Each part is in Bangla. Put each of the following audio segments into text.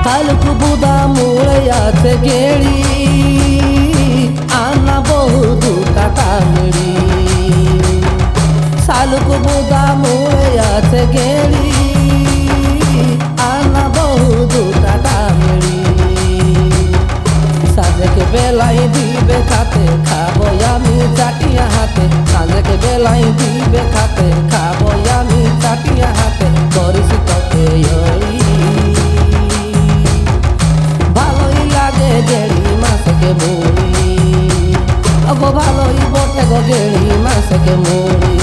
হালকু বুদা মুড়ে আছে গেড়ি আনা বহু দুটা টামড়ি শালুকু বুদা মুড়ে আছে গেড়ি আনা বহু দুটা টামড়ি সাজেকে বেলাই দিবে খাতে খাবো আমি চাটিয়া হাতে সাজেকে বেলাই দিবে খাতে খাবো আমি চাটিয়া হাতে করিস তোকে ভালোই লাগে গেড়ি মাছকে মুড়ি অগো ভালোই বটে গো গেড়ি মাছকে মুড়ি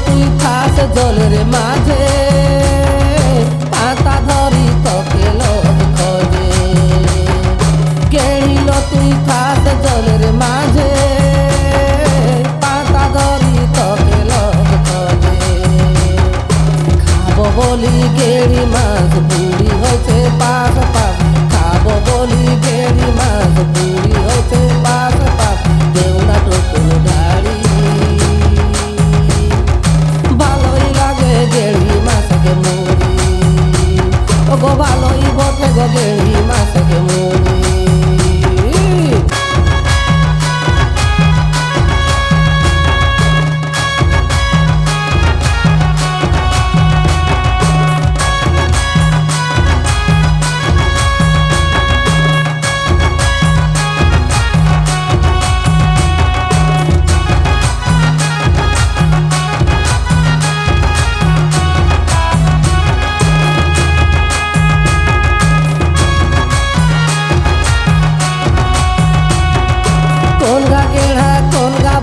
তুই খাস জলের মাঝে পাতা ধরি তোকে লোক খোঁজে গেড়িল তুই খাস জলের মাঝে পাতা ধরি তোকে লোক খোঁজে খাবো বলি গেড়ি মাছ বুড়ি হয়েছে পাশ পাশ খাবো বলি গেড়ি মাছ বুড়ি হয়েছে পাশ পাশ দেউনা টুকুর গাড়ি গেড়ি মাছকে মুড়ি ওগো ভালোই বটে গো গেড়ি মাছকে মুড়ি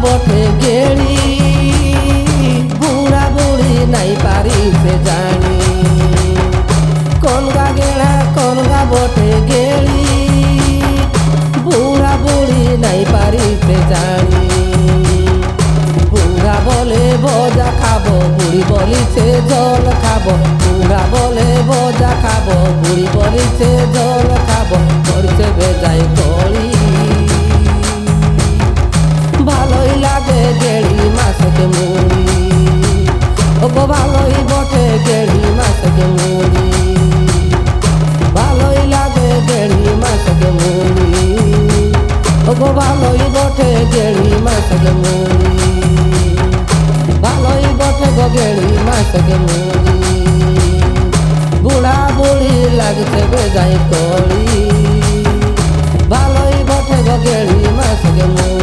বটে গেড়ি বুড়া বুড়ি নাই পারিছে জানি কোনগা গেড়া কোনগা বটে গেড়ি বুড়া বুড়ি নাই পারিছে জানি বুড়া বলে ভজা খাবো বুড়ি বলিছে জল খাবো বুড়া বলে ভজা খাবো বুড়ি বলিছে জল খাবো করছে বেজাই করি ভালোই লাগে গেড়ি মাছকে মুড়ি ওগো ভালোই বটে গেড়ি মাছকে মুড়ি ভালোই লাগে গেড়ি মাছকে মুড়ি ওগো ভালোই বটে গেড়ি মাছকে মুড়ি ভালোই বটে গো গেড়ি মাছকে মুড়ি বুড়া বুড়ি লাগছে বেজাই করি ভালোই বটে গো গেড়ি মাছকে মুড়ি